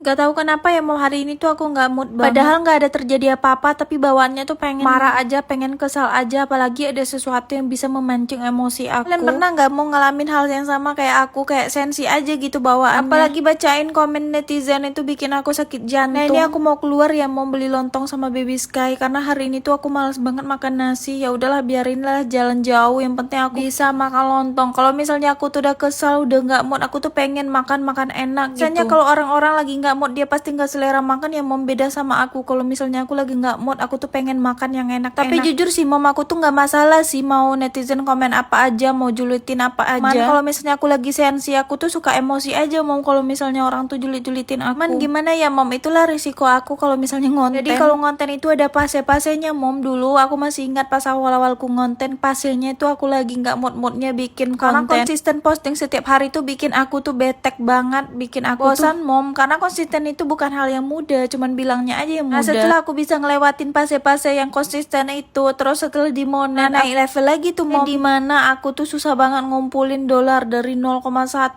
Gak tahu kenapa ya mau hari ini tuh aku nggak mood banget. Padahal nggak ada terjadi apa-apa, tapi bawaannya tuh pengen marah aja, pengen kesal aja. Apalagi ada sesuatu yang bisa memancing emosi aku. Kalian pernah nggak mau ngalamin hal yang sama kayak aku, kayak sensi aja gitu bawaannya? Apalagi bacain komen netizen itu bikin aku sakit jantung. Nah ini aku mau keluar ya, mau beli lontong sama Baby Sky karena hari ini tuh aku malas banget makan nasi. Ya udahlah, biarin lah jalan jauh. Yang penting aku bisa makan lontong. Kalau misalnya aku tuh udah kesal, udah nggak mood, aku tuh pengen makan enak gitu. Misalnya kalau orang-orang lagi nggak mood, dia pasti nggak selera makan ya mom. Beda sama aku, kalau misalnya aku lagi nggak mood, aku tuh pengen makan yang enak. Tapi jujur sih mom, aku tuh nggak masalah sih mau netizen komen apa aja, mau julitin apa aja. Kalau misalnya aku lagi sensi, aku tuh suka emosi aja mom kalau misalnya orang tuh julitin aku. Gimana ya mom, itulah risiko aku kalau misalnya ngonten. Jadi kalau ngonten itu ada pase-pasenya mom. Dulu aku masih ingat pas awal-awal ku ngonten, pasenya itu aku lagi nggak moodnya bikin konten. Karena konsisten posting setiap hari tuh bikin aku tuh betek banget, bikin aku bosan mom. Karena konsisten itu bukan hal yang mudah, cuman bilangnya aja yang mudah. Nah setelah aku bisa ngelewatin pase-pase yang konsisten itu, terus setelah di Monen naik level lagi tuh mom, dimana aku tuh susah banget ngumpulin dolar dari 0,1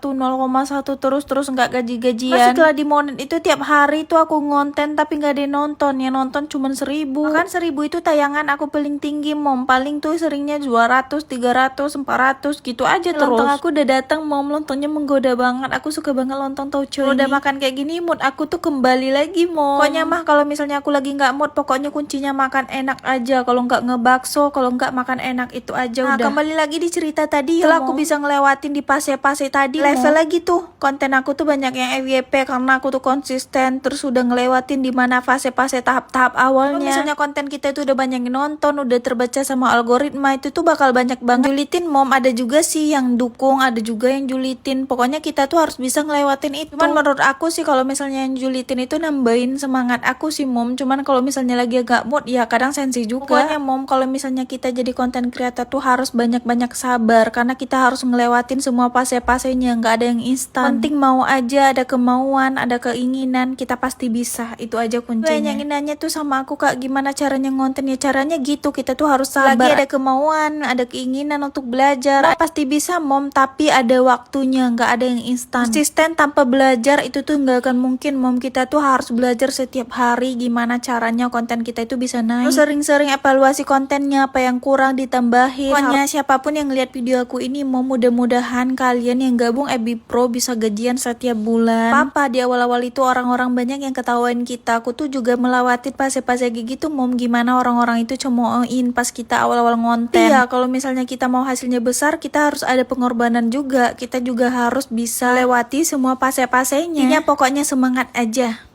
terus nggak gaji-gajian. Nah, setelah di Monen itu tiap hari tuh aku ngonten tapi nggak ada nonton, ya nonton cuman 1000. Bahkan 1000 itu tayangan aku paling tinggi mom, paling tuh seringnya 200, 300, 400 gitu aja terus. Lontong aku udah datang mom, lontongnya menggoda banget. Aku suka banget lontong tauco ini. Udah makan kayak gini mood aku tuh kembali lagi mom. Pokoknya mah kalau misalnya aku lagi nggak mood, pokoknya kuncinya makan enak aja. Kalau nggak ngebakso, kalau nggak makan enak itu aja. Nah, udah kembali lagi di cerita tadi ya. Setelah aku bisa ngelewatin di pase-pase tadi level lagi tuh, konten aku tuh banyak yang FYP karena aku tuh konsisten, terus udah ngelewatin di mana fase-fase tahap-tahap awalnya. Kalau misalnya konten kita itu udah banyak yang nonton, udah terbaca sama algoritma, itu tuh bakal banyak banget julitin mom. Ada juga sih yang dukung, ada juga yang julitin. Pokoknya kita tuh harus bisa ngelewatin itu. Cuman menurut aku sih kalau misalnya yang julitin itu nambahin semangat aku sih mom. Cuman kalau misalnya lagi agak mood ya kadang sensi juga. Pokoknya mom, kalau misalnya kita jadi konten creator tuh harus banyak-banyak sabar, karena kita harus ngelewatin semua fase-fasenya, nggak ada yang instan. Penting mau aja, ada kemauan, ada keinginan, kita pasti bisa. Itu aja kuncinya. Yang nanya tuh sama aku, kak gimana caranya ngonten? Ya caranya gitu, kita tuh harus sabar. Lagi ada kemauan, ada keinginan untuk belajar. Pasti bisa mom, tapi ada waktunya, nggak ada yang instan. Konsisten tanpa belajar itu tuh nggak akan mungkin mom. Kita tuh harus belajar setiap hari gimana caranya konten kita itu bisa naik. Terus sering-sering evaluasi kontennya, apa yang kurang ditambahin. Pokoknya siapapun yang lihat video aku ini mom, mudah-mudahan kalian yang gabung FB Pro bisa gajian setiap bulan. Papa di awal-awal itu orang-orang banyak yang ketawain kita. Aku tuh juga melewati fase-fase gitu mom, gimana orang-orang itu cemoohin pas kita awal-awal ngonten. Iya, kalau misalnya kita mau hasilnya besar, kita harus ada pengorbanan juga. Kita juga harus bisa lewati semua fase-fasenya. Intinya pokoknya semangat aja.